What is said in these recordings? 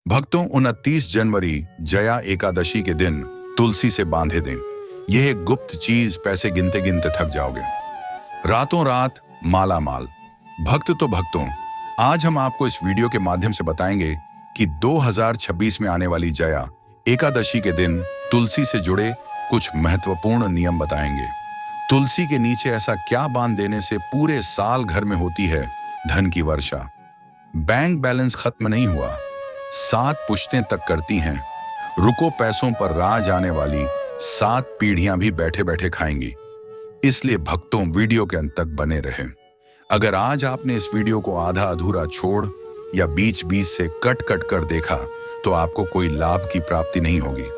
भक्तों, 29 जनवरी जया एकादशी के दिन तुलसी से बांधे दें। यह एक गुप्त चीज, पैसे गिनते गिनते थक जाओगे। रातों रात माला माल। भक्त तो भक्तों, आज हम आपको इस वीडियो के माध्यम से बताएंगे कि 2026 में आने वाली जया एकादशी के दिन तुलसी से जुड़े कुछ महत्वपूर्ण नियम बताएंगे। तुलसी के नीचे ऐसा क्या बांध देने से पूरे साल घर में होती है धन की वर्षा। बैंक बैलेंस खत्म नहीं हुआ, 7 पुश्तें तक करती हैं। रुको पैसों पर राज आने वाली 7 पीढ़ियां भी बैठे बैठे खाएंगी। इसलिए भक्तों, वीडियो के अंत तक बने रहें। अगर आज आपने इस वीडियो को आधा अधूरा छोड़ या बीच बीच से कट कट कर देखा तो आपको कोई लाभ की प्राप्ति नहीं होगी।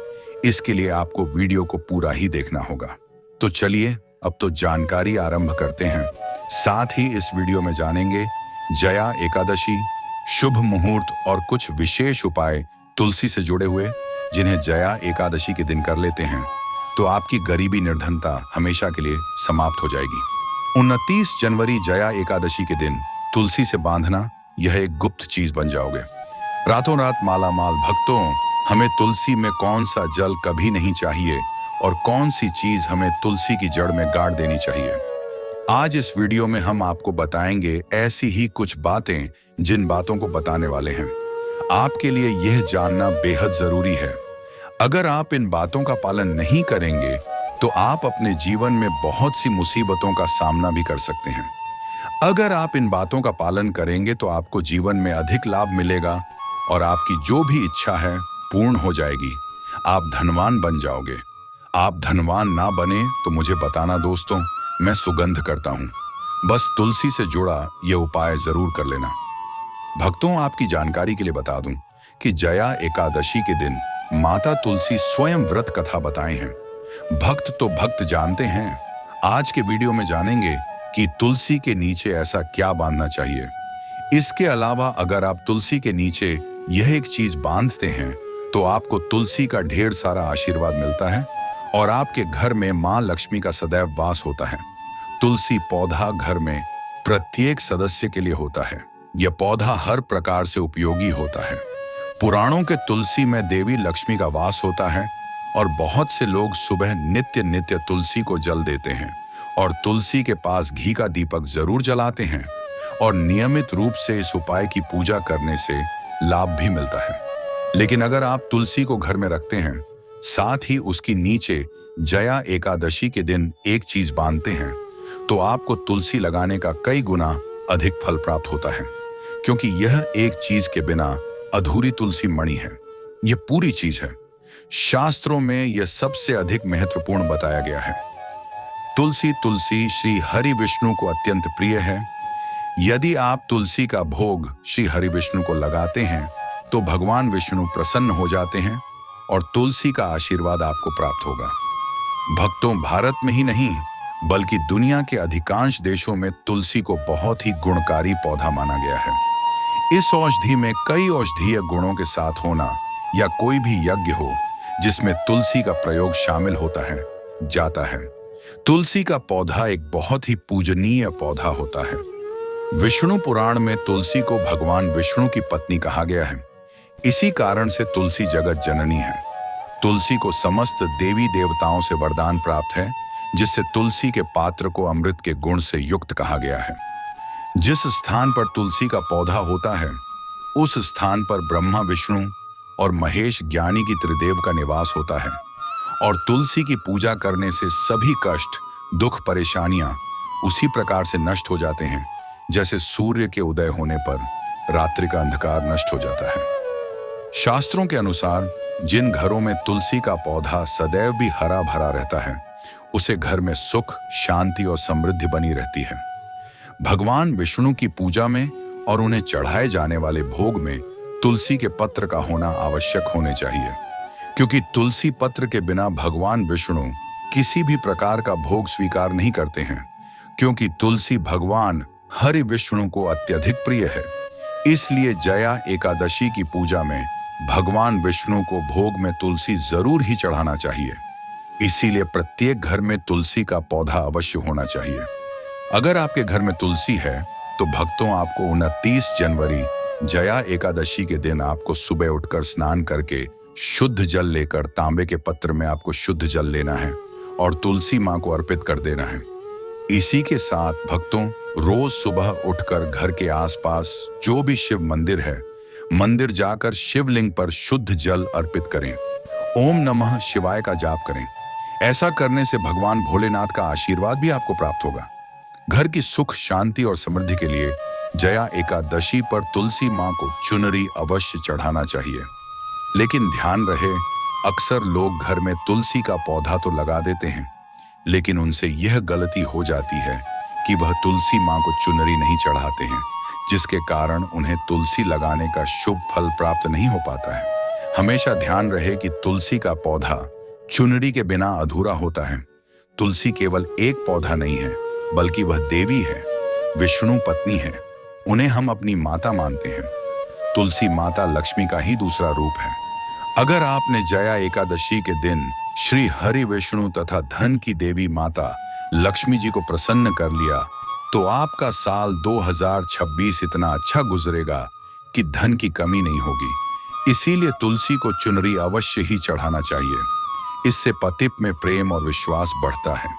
इसके लिए आपको वीडियो को पूरा ही देखना होगा। तो चलिए अब तो जानकारी आरंभ करते हैं। साथ ही इस वीडियो में जानेंगे जया एकादशी, शुभ मुहूर्त और कुछ विशेष उपाय तुलसी से जुड़े हुए जिन्हें जया एकादशी के दिन कर लेते हैं तो आपकी गरीबी निर्धनता हमेशा के लिए समाप्त हो जाएगी। 29 जनवरी जया एकादशी के दिन तुलसी से बांधना, यह एक गुप्त चीज बन जाओगे। रातों रात माला माल। भक्तों, हमें तुलसी में कौन सा जल कभी नहीं चाहिए और कौन सी चीज हमें तुलसी की जड़ में गाड़ देनी चाहिए। आज इस वीडियो में हम आपको बताएंगे ऐसी ही कुछ बातें जिन बातों को बताने वाले हैं। आपके लिए यह जानना बेहद जरूरी है। अगर आप इन बातों का पालन नहीं करेंगे तो आप अपने जीवन में बहुत सी मुसीबतों का सामना भी कर सकते हैं। अगर आप इन बातों का पालन करेंगे तो आपको जीवन में अधिक लाभ मिलेगा और आपकी जो भी इच्छा है पूर्ण हो जाएगी। आप धनवान बन जाओगे। आप धनवान ना बने तो मुझे बताना दोस्तों, मैं सुगंध करता हूं। बस तुलसी से जुड़ा यह उपाय जरूर कर लेना। भक्तों, आपकी जानकारी के लिए बता दूं कि जया एकादशी के दिन माता तुलसी स्वयं व्रत कथा बताए हैं। भक्त तो भक्त जानते हैं। आज के वीडियो में जानेंगे कि तुलसी के नीचे ऐसा क्या बांधना चाहिए। इसके अलावा अगर आप तुलसी के नीचे यह एक चीज बांधते हैं तो आपको तुलसी का ढेर सारा आशीर्वाद मिलता है और आपके घर में मां लक्ष्मी का सदैव वास होता है। तुलसी पौधा घर में प्रत्येक सदस्य के लिए होता है। यह पौधा हर प्रकार से उपयोगी होता है। पुराणों के तुलसी में देवी लक्ष्मी का वास होता है और बहुत से लोग सुबह नित्य नित्य तुलसी को जल देते हैं और तुलसी के पास घी का दीपक जरूर जलाते हैं और नियमित रूप से इस उपाय की पूजा करने से लाभ भी मिलता है। लेकिन अगर आप तुलसी को घर में रखते हैं, साथ ही उसकी नीचे जया एकादशी के दिन एक चीज बांधते हैं तो आपको तुलसी लगाने का कई गुना अधिक फल प्राप्त होता है, क्योंकि यह एक चीज के बिना अधूरी तुलसी मणि है। यह पूरी चीज है। शास्त्रों में यह सबसे अधिक महत्वपूर्ण बताया गया है। तुलसी श्री हरि विष्णु को अत्यंत प्रिय है। यदि आप तुलसी का भोग श्री हरि विष्णु को लगाते हैं तो भगवान विष्णु प्रसन्न हो जाते हैं और तुलसी का आशीर्वाद आपको प्राप्त होगा। भक्तों, भारत में ही नहीं बल्कि दुनिया के अधिकांश देशों में तुलसी को बहुत ही गुणकारी पौधा माना गया है। इस औषधि में कई औषधीय गुणों के साथ होना या कोई भी यज्ञ हो जिसमें तुलसी का प्रयोग शामिल होता है, जाता है। तुलसी का पौधा एक बहुत ही पूजनीय पौधा होता है। विष्णु पुराण में तुलसी को भगवान विष्णु की पत्नी कहा गया है। इसी कारण से तुलसी जगत जननी है। तुलसी को समस्त देवी देवताओं से वरदान प्राप्त है, जिससे तुलसी के पात्र को अमृत के गुण से युक्त कहा गया है। जिस स्थान पर तुलसी का पौधा होता है उस स्थान पर ब्रह्मा, विष्णु और महेश ज्ञानी की त्रिदेव का निवास होता है और तुलसी की पूजा करने से सभी कष्ट, दुख, परेशानियां उसी प्रकार से नष्ट हो जाते हैं जैसे सूर्य के उदय होने पर रात्रि का अंधकार नष्ट हो जाता है। शास्त्रों के अनुसार जिन घरों में तुलसी का पौधा सदैव भी हरा भरा रहता है उसे घर में सुख, शांति और समृद्धि बनी रहती है। भगवान विष्णु की पूजा में और उन्हें चढ़ाए जाने वाले भोग में तुलसी के पत्र का होना आवश्यक होने चाहिए, क्योंकि तुलसी पत्र के बिना भगवान विष्णु किसी भी प्रकार का भोग स्वीकार नहीं करते हैं, क्योंकि तुलसी भगवान हरि विष्णु को अत्यधिक प्रिय है। इसलिए जया एकादशी की पूजा में भगवान विष्णु को भोग में तुलसी जरूर ही चढ़ाना चाहिए। इसीलिए प्रत्येक घर में तुलसी का पौधा अवश्य होना चाहिए। अगर आपके घर में तुलसी है तो भक्तों, आपको 29 जनवरी जया एकादशी के दिन आपको सुबह उठकर स्नान करके शुद्ध जल लेकर तांबे के पत्र में आपको शुद्ध जल लेना है और तुलसी मां को अर्पित कर देना है। इसी के साथ भक्तों, रोज सुबह उठकर घर के आसपास जो भी शिव मंदिर है, मंदिर जाकर शिवलिंग पर शुद्ध जल अर्पित करें। ओम नमः शिवाय का जाप करें। ऐसा करने से भगवान भोलेनाथ का आशीर्वाद भी आपको प्राप्त होगा। घर की सुख, शांति और समृद्धि के लिए जया एकादशी पर तुलसी मां को चुनरी अवश्य चढ़ाना चाहिए। लेकिन ध्यान रहे, अक्सर लोग घर में तुलसी का पौधा तो लगा देते हैं, लेकिन उनसे यह गलती हो जाती है कि वह तुलसी मां को चुनरी नहीं चढ़ाते हैं, जिसके कारण उन्हें तुलसी लगाने का शुभ फल प्राप्त नहीं हो पाता है। हमेशा ध्यान रहे कि तुलसी का पौधा चुनरी के बिना अधूरा होता है। तुलसी केवल एक पौधा नहीं है, बल्कि वह देवी है, विष्णु पत्नी है। उन्हें हम अपनी माता मानते हैं। तुलसी माता लक्ष्मी का ही दूसरा रूप है। अगर आपने जया एकादशी के दिन श्री हरि विष्णु तथा धन की देवी माता लक्ष्मी जी को प्रसन्न कर लिया, तो आपका साल 2026 इतना अच्छा गुजरेगा कि धन की कमी नहीं होगी। इसीलिए तुलसी को चुनरी अवश्य ही चढ़ाना चाहिए। इससे पति में प्रेम और विश्वास बढ़ता है।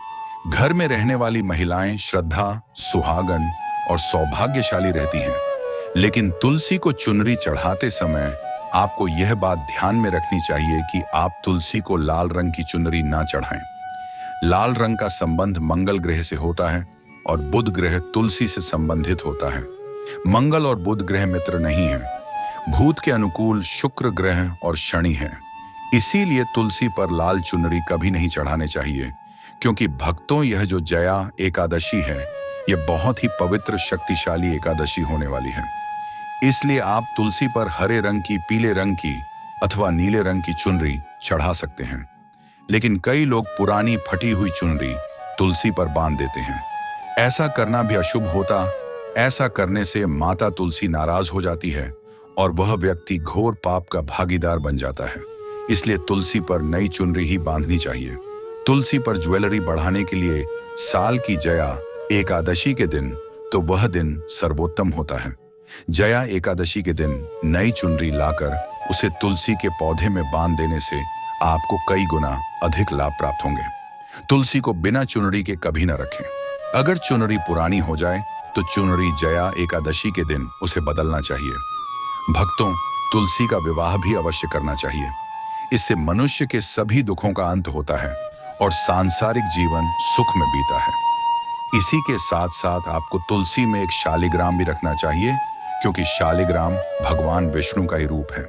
घर में रहने वाली महिलाएं श्रद्धा, सुहागन और सौभाग्यशाली रहती हैं। लेकिन तुलसी को चुनरी चढ़ाते समय आपको यह बात ध्यान में रखनी चाहिए कि आप तुलसी को लाल रंग की चुनरी ना चढ़ाएं। लाल रंग का संबंध मंगल ग्रह से होता है और बुध ग्रह तुलसी से संबंधित होता है। मंगल और बुध ग्रह मित्र नहीं है। भूत के अनुकूल शुक्र ग्रह और शनि है। इसीलिए तुलसी पर लाल चुनरी कभी नहीं चढ़ाने चाहिए, क्योंकि भक्तों, यह जो जया एकादशी है, यह बहुत ही पवित्र शक्तिशाली एकादशी होने वाली है। इसलिए आप तुलसी पर हरे रंग की, पीले रंग की अथवा नीले रंग की चुनरी चढ़ा सकते हैं। लेकिन कई लोग पुरानी फटी हुई चुनरी तुलसी पर बांध देते हैं। ऐसा करना भी अशुभ होता। ऐसा करने से माता तुलसी नाराज हो जाती है और वह व्यक्ति घोर पाप का भागीदार बन जाता है। इसलिए तुलसी पर नई चुनरी ही बांधनी चाहिए। तुलसी पर ज्वेलरी बढ़ाने के लिए साल की जया एकादशी के दिन, तो वह दिन सर्वोत्तम होता है। जया एकादशी के दिन नई चुनरी लाकर उसे तुलसी के पौधे में बांध देने से आपको कई गुना अधिक लाभ प्राप्त होंगे। तुलसी को बिना चुनरी के कभी न रखें। अगर चुनरी पुरानी हो जाए तो चुनरी जया एकादशी के दिन उसे बदलना चाहिए। भक्तों, तुलसी का विवाह भी अवश्य करना चाहिए। इससे मनुष्य के सभी दुखों का अंत होता है और सांसारिक जीवन सुख में बीता है। इसी के साथ साथ आपको तुलसी में एक शालिग्राम भी रखना चाहिए, क्योंकि शालिग्राम भगवान विष्णु का ही रूप है।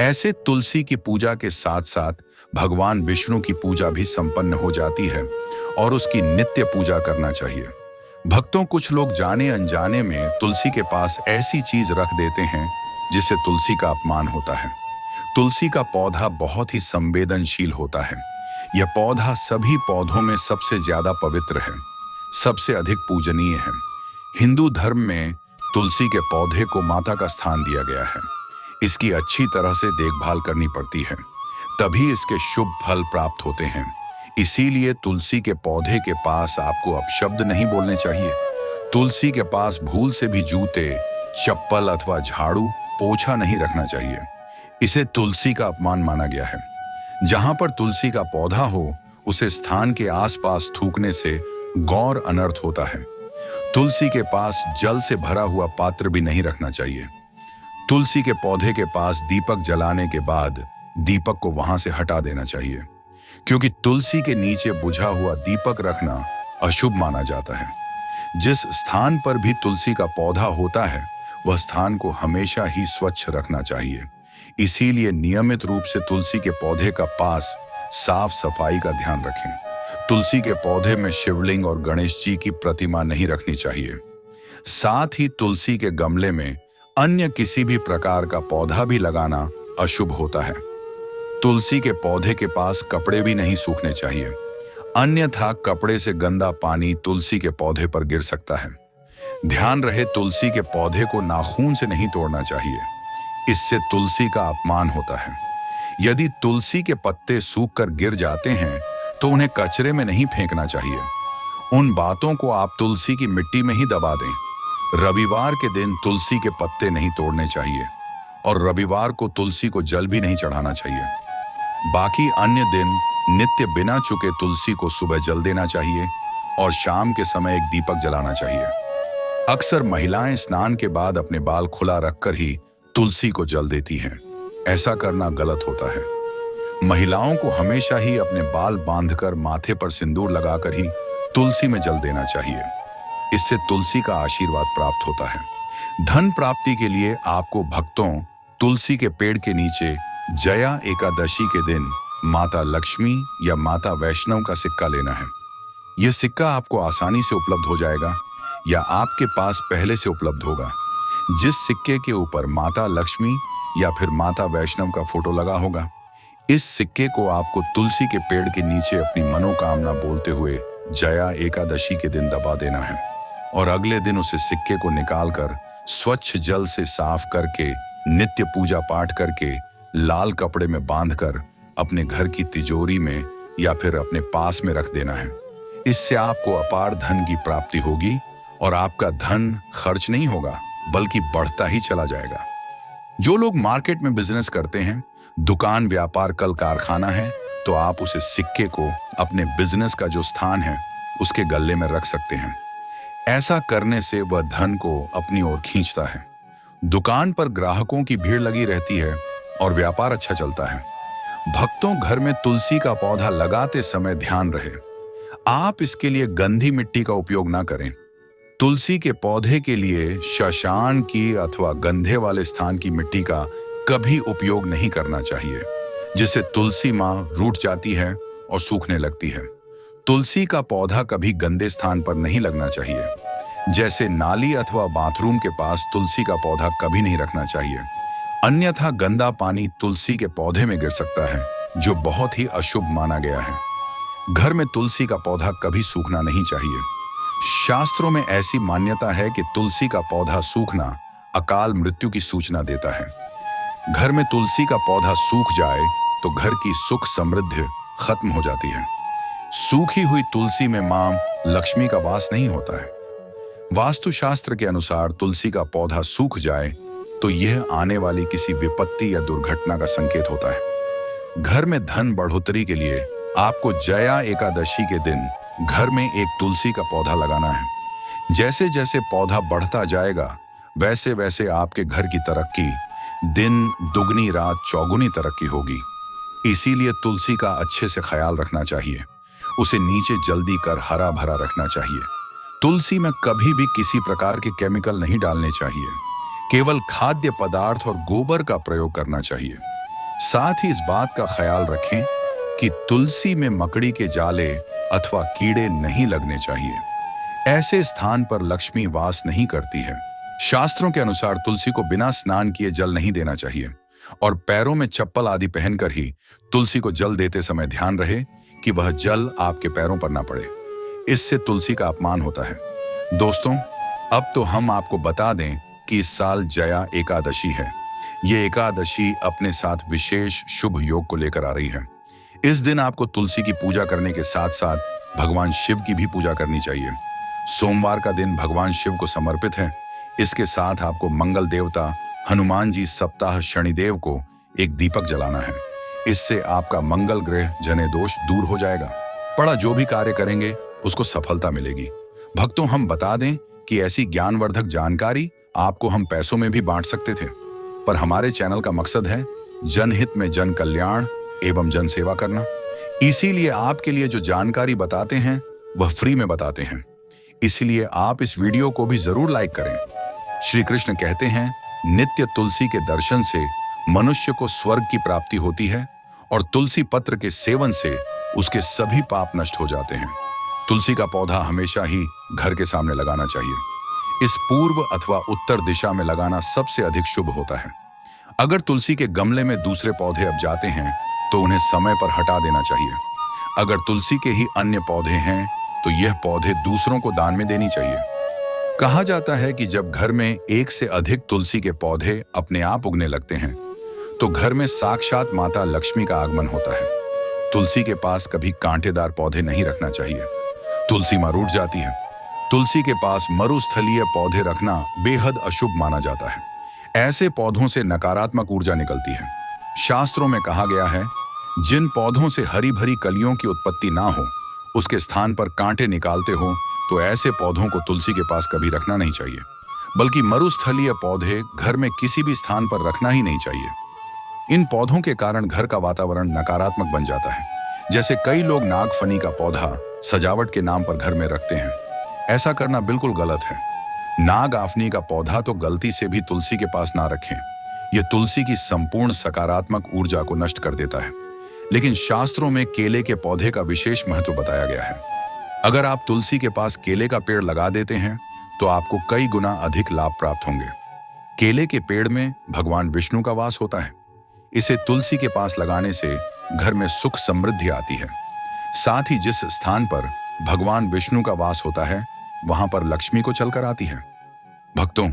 ऐसे तुलसी की पूजा के साथ साथ भगवान विष्णु की पूजा भी संपन्न हो जाती है और उसकी नित्य पूजा करना चाहिए। भक्तों, कुछ लोग जाने अनजाने में तुलसी के पास ऐसी चीज रख देते हैं जिससे तुलसी का अपमान होता है। तुलसी का पौधा बहुत ही संवेदनशील होता है। यह पौधा सभी पौधों में सबसे ज्यादा पवित्र है, सबसे अधिक पूजनीय है। हिंदू धर्म में तुलसी के पौधे को माता का स्थान दिया गया है। इसकी अच्छी तरह से देखभाल करनी पड़ती है, तभी इसके शुभ फल प्राप्त होते हैं। इसीलिए तुलसी के पौधे के पास आपको अपशब्द नहीं बोलने चाहिए। तुलसी के पास भूल से भी जूते, चप्पल अथवा झाड़ू, पोछा नहीं रखना चाहिए। इसे तुलसी का अपमान माना गया है। जहां पर तुलसी का पौधा हो, उसे स्थान के आसपास थूकने से गौर अनर्थ होता है। तुलसी के पास जल से भरा हुआ पात्र भी नहीं रखना चाहिए। तुलसी के पौधे के पास दीपक जलाने के बाद दीपक को वहां से हटा देना चाहिए, क्योंकि तुलसी के नीचे बुझा हुआ दीपक रखना अशुभ माना जाता है। जिस स्थान पर भी तुलसी का पौधा होता है, वह स्थान को हमेशा ही स्वच्छ रखना चाहिए। इसीलिए नियमित रूप से तुलसी के पौधे का पास साफ सफाई का ध्यान रखें। तुलसी के पौधे में शिवलिंग और गणेश जी की प्रतिमा नहीं रखनी चाहिए। साथ ही तुलसी के गमले में अन्य किसी भी प्रकार का पौधा भी लगाना अशुभ होता है। तुलसी के पौधे के पास कपड़े भी नहीं सूखने चाहिए, अन्यथा कपड़े से गंदा पानी तुलसी के पौधे पर गिर सकता है। ध्यान रहे, तुलसी के पौधे को नाखून से नहीं तोड़ना चाहिए, इससे तुलसी का अपमान होता है। यदि तुलसी के पत्ते सूखकर गिर जाते हैं तो उन्हें कचरे में नहीं फेंकना चाहिए। उन बातों को आप तुलसी की मिट्टी में ही दबा दें। रविवार के दिन तुलसी के पत्ते नहीं तोड़ने चाहिए और रविवार को तुलसी को जल भी नहीं चढ़ाना चाहिए। बाकी अन्य दिन नित्य बिना चुके तुलसी को सुबह जल देना चाहिए और शाम के समय एक दीपक जलाना चाहिए। अक्सर महिलाएं स्नान के बाद अपने बाल खुला रखकर ही तुलसी को जल देती हैं। ऐसा करना गलत होता है। महिलाओं को हमेशा ही अपने बाल बांधकर माथे पर सिंदूर लगाकर ही तुलसी में जल देना चाहिए। इससे तुलसी का आशीर्वाद प्राप्त होता है। धन प्राप्ति के लिए आपको भक्तों तुलसी के पेड़ के नीचे जया एकादशी के दिन माता लक्ष्मी या माता वैष्णव का सिक्का लेना है। यह सिक्का आपको आसानी से उपलब्ध हो जाएगा या आपके पास पहले से उपलब्ध होगा। जिस सिक्के के ऊपर माता लक्ष्मी या फिर माता वैष्णव का फोटो लगा होगा, इस सिक्के को आपको तुलसी के पेड़ के नीचे अपनी मनोकामना बोलते हुए जया एकादशी के दिन दबा देना है और अगले दिन उसे सिक्के को निकालकर स्वच्छ जल से साफ करके नित्य पूजा पाठ करके लाल कपड़े में बांधकर अपने घर की तिजोरी में या फिर अपने पास में रख देना है। इससे आपको अपार धन की प्राप्ति होगी और आपका धन खर्च नहीं होगा बल्कि बढ़ता ही चला जाएगा। जो लोग मार्केट में बिजनेस करते हैं, दुकान व्यापार कल कारखाना है, तो आप उसे सिक्के को अपने बिजनेस का जो स्थान है उसके गले में रख सकते हैं। ऐसा करने से वह धन को अपनी ओर खींचता है। दुकान पर ग्राहकों की भीड़ लगी रहती है और व्यापार अच्छा चलता है। भक्तों, घर में तुलसी का पौधा लगाते समय ध्यान रहे, आप इसके लिए गंदी मिट्टी का उपयोग ना करें। तुलसी के पौधे के लिए शशान की अथवा गंधे वाले स्थान की मिट्टी का कभी उपयोग नहीं करना चाहिए, जिससे तुलसी मां रूठ जाती है और सूखने लगती है। तुलसी का पौधा कभी गंदे स्थान पर नहीं लगना चाहिए, जैसे नाली अथवा बाथरूम के पास तुलसी का पौधा कभी नहीं रखना चाहिए, अन्यथा गंदा पानी तुलसी के पौधे में गिर सकता है, जो बहुत ही अशुभ माना गया है। घर में तुलसी का पौधा कभी सूखना नहीं चाहिए। शास्त्रों में ऐसी मान्यता है कि तुलसी का पौधा सूखना अकाल मृत्यु की सूचना देता है। घर में तुलसी का पौधा सूख जाए तो घर की सुख समृद्धि खत्म हो जाती है। सूखी हुई तुलसी में मां लक्ष्मी का वास नहीं होता है। वास्तुशास्त्र के अनुसार तुलसी का पौधा सूख जाए तो यह आने वाली किसी विपत्ति या दुर्घटना का संकेत होता है। घर में धन बढ़ोतरी के लिए आपको जया एकादशी के दिन घर में एक तुलसी का पौधा लगाना है। जैसे जैसे पौधा बढ़ता जाएगा वैसे वैसे आपके घर की तरक्की दिन दुगनी रात चौगुनी तरक्की होगी। इसीलिए तुलसी का अच्छे से ख्याल रखना चाहिए। उसे नीचे जल्दी कर हरा भरा रखना चाहिए। तुलसी में कभी भी किसी प्रकार के केमिकल नहीं डालने चाहिए। केवल खाद्य पदार्थ और गोबर का प्रयोग करना चाहिए। साथ ही इस बात का ख्याल रखें कि तुलसी में मकड़ी के जाले अथवा कीड़े नहीं लगने चाहिए। ऐसे स्थान पर लक्ष्मी वास नहीं करती है। शास्त्रों के अनुसार तुलसी को बिना स्नान किए जल नहीं देना चाहिए और पैरों में चप्पल आदि पहनकर ही तुलसी को जल देते समय ध्यान रहे कि वह जल आपके पैरों पर ना पड़े। इससे तुलसी का अपमान होता है। दोस्तों, अब तो हम आपको बता दें कि इस साल जया एकादशी है। ये एकादशी अपने साथ विशेष शुभ योग को लेकर आ रही है। इस दिन आपको तुलसी की पूजा करने के साथ साथ भगवान शिव की भी पूजा करनी चाहिए। सोमवार का दिन भगवान शिव को समर्पित है। इसके साथ आपको मंगल देवता हनुमान जी सप्ताह शनिदेव को एक दीपक जलाना है। इससे आपका मंगल ग्रह जने दोष दूर हो जाएगा। बड़ा जो भी कार्य करेंगे उसको सफलता मिलेगी। भक्तों, हम बता दें कि ऐसी ज्ञानवर्धक जानकारी आपको हम पैसों में भी बांट सकते थे, पर हमारे चैनल का मकसद है जनहित में जन कल्याण एवं जन सेवा करना। इसीलिए आपके लिए जो जानकारी बताते हैं वह फ्री में बताते हैं। इसलिए आप इस वीडियो को भी जरूर लाइक करें। श्री कृष्ण कहते हैं, नित्य तुलसी के दर्शन से मनुष्य को स्वर्ग की प्राप्ति होती है और तुलसी पत्र के सेवन से उसके सभी पाप नष्ट हो जाते हैं। तुलसी का पौधा हमेशा ही घर के सामने लगाना चाहिए। इस पूर्व अथवा उत्तर दिशा में लगाना सबसे अधिक शुभ होता है। अगर तुलसी के गमले में दूसरे पौधे अब जाते हैं तो उन्हें समय पर हटा देना चाहिए। अगर तुलसी के ही अन्य पौधे हैं तो यह पौधे दूसरों को दान में देनी चाहिए। कहा जाता है कि जब घर में एक से अधिक तुलसी के पौधे अपने आप उगने लगते हैं तो घर में साक्षात माता लक्ष्मी का आगमन होता है। तुलसी के पास कभी कांटेदार पौधे नहीं रखना चाहिए। तुलसी मां रूठ जाती है। तुलसी के पास मरुस्थलीय पौधे रखना बेहद अशुभ माना जाता है। ऐसे पौधों से नकारात्मक ऊर्जा निकलती है। शास्त्रों में कहा गया है, जिन पौधों से हरी भरी कलियों की उत्पत्ति ना हो, उसके स्थान पर कांटे निकालते हो, तो ऐसे पौधों को तुलसी के पास कभी रखना नहीं चाहिए। बल्कि मरुस्थलीय पौधे घर में किसी भी स्थान पर रखना ही नहीं चाहिए। इन पौधों के कारण घर का वातावरण नकारात्मक बन जाता है। जैसे कई लोग नागफनी का पौधा सजावट के नाम पर घर में रखते हैं। ऐसा करना बिल्कुल गलत है। नाग आफनी का पौधा तो गलती से भी तुलसी के पास ना रखें। यह तुलसी की संपूर्ण सकारात्मक ऊर्जा को नष्ट कर देता है। लेकिन शास्त्रों में केले के पौधे का विशेष महत्व बताया गया है। अगर आप तुलसी के पास केले का पेड़ लगा देते हैं तो आपको कई गुना अधिक लाभ प्राप्त होंगे। केले के पेड़ में भगवान विष्णु का वास होता है। इसे तुलसी के पास लगाने से घर में सुख समृद्धि आती है। साथ ही जिस स्थान पर भगवान विष्णु का वास होता है, वहां पर लक्ष्मी को चलकर आती है। भक्तों,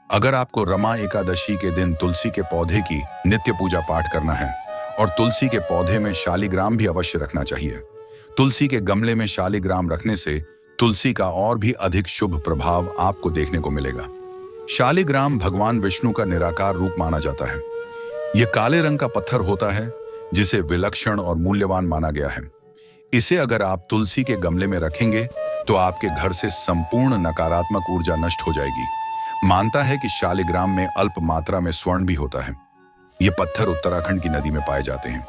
अगर आपको रमा एकादशी के दिन तुलसी के पौधे की नित्य पूजा पाठ करना है और तुलसी के पौधे में शालिग्राम भी अवश्य रखना चाहिए। तुलसी के गमले में शालिग्राम रखने से तुलसी का और भी अधिक शुभ प्रभाव आपको देखने को मिलेगा। शालिग्राम भगवान विष्णु का निराकार रूप माना जाता है। यह काले रंग का पत्थर होता है जिसे विलक्षण और मूल्यवान माना गया है। इसे अगर आप तुलसी के गमले में रखेंगे तो आपके घर से संपूर्ण नकारात्मक ऊर्जा नष्ट हो जाएगी। मानता है कि शालिग्राम में अल्प मात्रा में स्वर्ण भी होता है। ये पत्थर उत्तराखंड की नदी में पाए जाते हैं।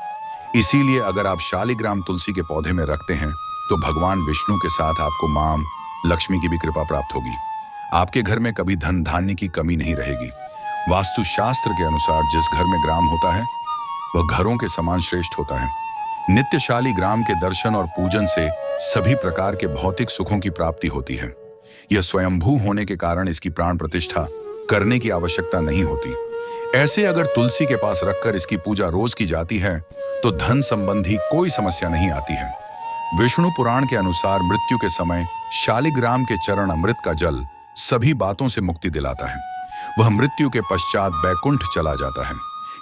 इसीलिए अगर आप शालिग्राम तुलसी के पौधे में रखते हैं तो भगवान विष्णु के साथ आपको मां लक्ष्मी की भी कृपा प्राप्त होगी। आपके घर में कभी धन धान्य की कमी नहीं रहेगी। वास्तुशास्त्र के अनुसार जिस घर में ग्राम होता है वह घरों के समान श्रेष्ठ होता है। नित्य शालिग्राम के दर्शन और पूजन से सभी प्रकार के भौतिक सुखों की प्राप्ति होती है। यह स्वयंभू होने के कारण इसकी प्राण प्रतिष्ठा करने की आवश्यकता नहीं होती। ऐसे अगर तुलसी के पास रखकर इसकी पूजा रोज की जाती है तो धन संबंधी कोई समस्या नहीं आती है। विष्णु पुराण के अनुसार मृत्यु के समय शालिग्राम के चरण अमृत का जल सभी बातों से मुक्ति दिलाता है। वह मृत्यु के पश्चात बैकुंठ चला जाता है।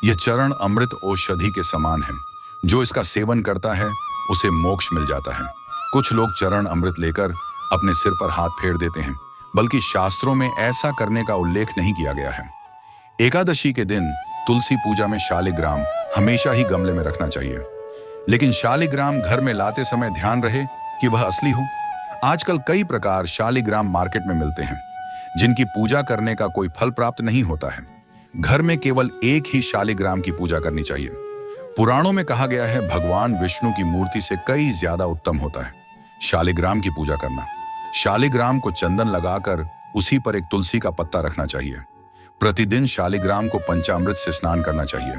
यह चरण अमृत औषधि के समान है। जो इसका सेवन करता है उसे मोक्ष मिल जाता है। कुछ लोग चरण अमृत लेकर अपने सिर पर हाथ फेर देते हैं, बल्कि शास्त्रों में ऐसा करने का उल्लेख नहीं किया गया है। एकादशी के दिन तुलसी पूजा में शालिग्राम हमेशा ही गमले में रखना चाहिए। लेकिन शालिग्राम घर में लाते समय ध्यान रहे कि वह असली हो। आजकल कई प्रकार शालिग्राम मार्केट में मिलते हैं जिनकी पूजा करने का कोई फल प्राप्त नहीं होता है। घर में केवल एक ही शालिग्राम की पूजा करनी चाहिए। पुराणों में कहा गया है भगवान विष्णु की मूर्ति से कई ज्यादा उत्तम होता है शालिग्राम की पूजा करना। शालिग्राम को चंदन लगाकर उसी पर एक तुलसी का पत्ता रखना चाहिए। प्रतिदिन शालिग्राम को पंचामृत से स्नान करना चाहिए।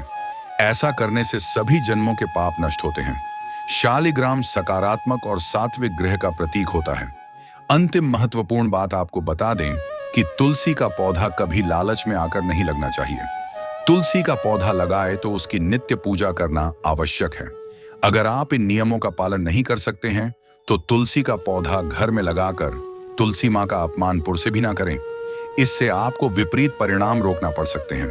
ऐसा करने से सभी जन्मों के पाप नष्ट होते हैं। शालिग्राम सकारात्मक और सात्विक ग्रह का प्रतीक होता है। अंतिम महत्वपूर्ण बात आपको बता दें कि तुलसी का पौधा कभी लालच में आकर नहीं लगना चाहिए। तुलसी का पौधा लगाए तो उसकी नित्य पूजा करना आवश्यक है। अगर आप इन नियमों का पालन नहीं कर सकते हैं तो तुलसी का पौधा घर में लगाकर तुलसी मां का अपमान पुर से भी ना करें। इससे आपको विपरीत परिणाम रोकना पड़ सकते हैं।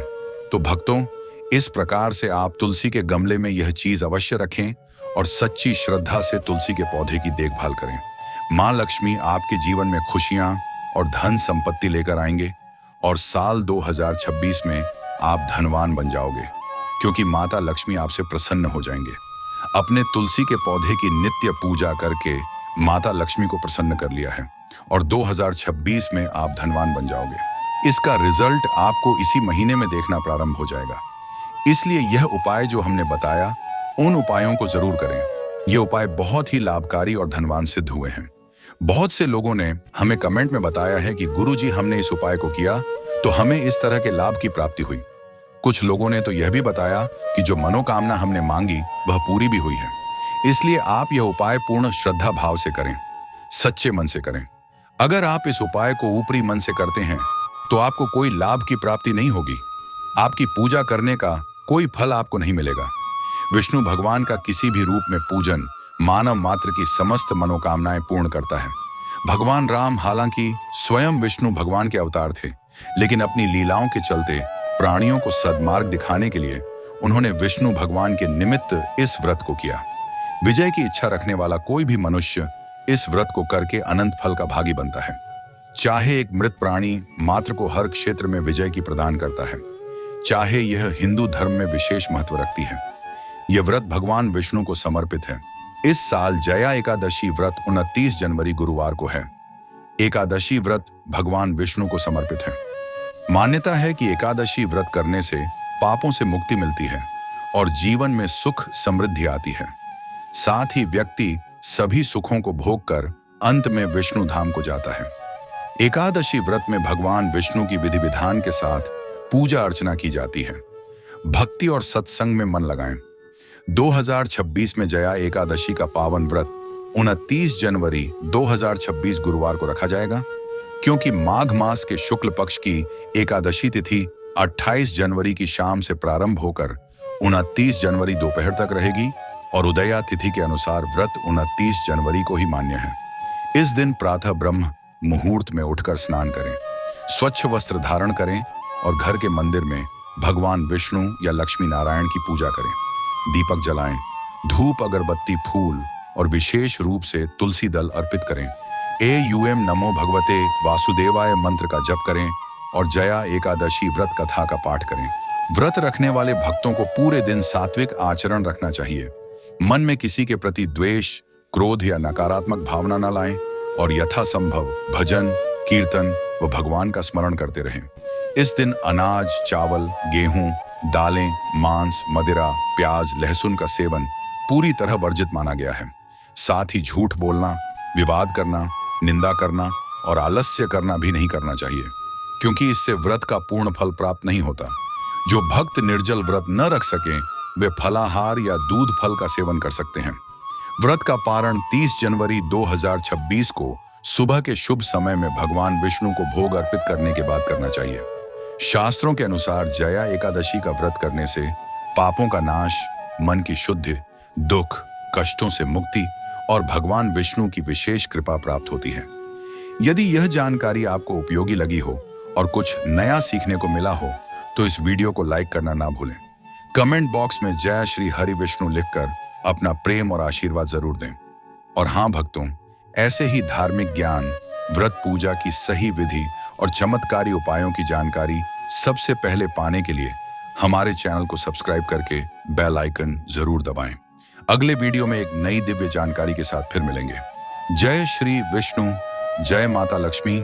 तो भक्तों, इस प्रकार से आप तुलसी के गमले में यह चीज अवश्य रखें और सच्ची श्रद्धा से तुलसी के पौधे की देखभाल करें। मां लक्ष्मी आपके जीवन में खुशियां और धन संपत्ति लेकर आएंगे और साल 2026 में आप धनवान बन जाओगे, क्योंकि माता लक्ष्मी आपसे प्रसन्न हो जाएंगे। अपने तुलसी के पौधे की नित्य पूजा करके माता लक्ष्मी को प्रसन्न कर लिया है और 2026 में आप धनवान बन जाओगे। इसका रिजल्ट आपको इसी महीने में देखना प्रारंभ हो जाएगा। इसलिए यह उपाय जो हमने बताया, उन उपायों को जरूर करें। ये उपाय बहुत ही लाभकारी और धनवान सिद्ध हुए हैं। बहुत से लोगों ने हमें कमेंट में बताया है कि गुरुजी, हमने इस उपाय को किया तो हमें इस तरह के लाभ की प्राप्ति हुई। कुछ लोगों ने तो यह भी बताया कि जो मनोकामना हमने मांगी वह पूरी भी हुई है। इसलिए आप यह उपाय पूर्ण श्रद्धा भाव से करें, सच्चे मन से करें। अगर आप इस उपाय को ऊपरी मन से करते हैं तो आपको कोई लाभ की प्राप्ति नहीं होगी। आपकी पूजा करने का कोई फल आपको नहीं मिलेगा। विष्णु भगवान का किसी भी रूप में पूजन मानव मात्र की समस्त मनोकामनाएं पूर्ण करता है। भगवान राम हालांकि स्वयं विष्णु भगवान के अवतार थे, लेकिन अपनी लीलाओं के चलते प्राणियों को सद्मार्ग दिखाने के लिए उन्होंने विष्णु भगवान के निमित्त इस व्रत को किया। विजय की इच्छा रखने वाला कोई भी मनुष्य इस व्रत को करके अनंत फल का भागी बनता है। चाहे एक मृत प्राणी मात्र को हर क्षेत्र में विजय की प्रदान करता है, चाहे यह हिंदू धर्म में विशेष महत्व रखती है। यह व्रत भगवान विष्णु को समर्पित है। इस साल जया एकादशी व्रत 29 जनवरी गुरुवार को है। एकादशी व्रत भगवान विष्णु को समर्पित है। मान्यता है कि एकादशी व्रत करने से पापों से मुक्ति मिलती है और जीवन में सुख समृद्धि आती है। साथ ही व्यक्ति सभी सुखों को भोग कर अंत में विष्णु धाम को जाता है। एकादशी व्रत में भगवान विष्णु की विधि विधान के साथ पूजा अर्चना की जाती है। भक्ति और सत्संग में मन लगाएं। 2026 में जया एकादशी का पावन व्रत 29 जनवरी 2026 गुरुवार को रखा जाएगा, क्योंकि माघ मास के शुक्ल पक्ष की एकादशी तिथि 28 जनवरी की शाम से प्रारंभ होकर 29 जनवरी दोपहर तक रहेगी और उदया तिथि के अनुसार व्रत 29 जनवरी को ही मान्य है। इस दिन प्रातः ब्रह्म मुहूर्त में उठकर स्नान करें, स्वच्छ वस्त्र धारण करें और घर के मंदिर में भगवान विष्णु या लक्ष्मी नारायण की पूजा करें। दीपक जलाएं, धूप अगरबत्ती फूल और विशेष रूप से तुलसी दल अर्पित करें। एयूएम नमो भगवते वासुदेवाय मंत्र का जप करें और जया एकादशी व्रत कथा का पाठ करें। व्रत रखने वाले भक्तों को पूरे दिन सात्विक आचरण रखना चाहिए। मन में किसी के प्रति द्वेष, क्रोध या नकारात्मक भावना न लाएं और यथासंभव भजन, कीर्तन व भगवान का स्मरण करते रहें। इस दिन अनाज, चावल, गेहूं, दालें, मांस, मदिरा, प्याज, लहसुन का सेवन पूरी तरह वर्जित माना गया है। साथ ही झूठ बोलना, विवाद करना, निंदा करना और आलस्य करना भी नहीं करना चाहिए, क्योंकि इससे व्रत का पूर्ण फल प्राप्त नहीं होता। जो भक्त निर्जल व्रत न रख सकें वे फलाहार या दूध फल का सेवन कर सकते हैं। व्रत का पारण 30 जनवरी 2026 को सुबह के शुभ समय में भगवान विष्णु को भोग अर्पित करने के बाद करना चाहिए। शास्त्रों के अनुसार जया एकादशी का व्रत करने से पापों का नाश, मन की शुद्धि, दुख, कष्टों से मुक्ति और भगवान विष्णु की विशेष कृपा प्राप्त होती है। यदि यह जानकारी आपको उपयोगी लगी हो और कुछ नया सीखने को मिला हो तो इस वीडियो को लाइक करना ना भूलें। कमेंट बॉक्स में जय श्री हरि विष्णु लिखकर अपना प्रेम और आशीर्वाद जरूर दें। और हाँ भक्तों, ऐसे ही धार्मिक ज्ञान, व्रत पूजा की सही विधि और चमत्कारी उपायों की जानकारी सबसे पहले पाने के लिए हमारे चैनल को सब्सक्राइब करके बेल आइकन जरूर दबाएं। अगले वीडियो में एक नई दिव्य जानकारी के साथ फिर मिलेंगे। जय श्री विष्णु, जय माता लक्ष्मी।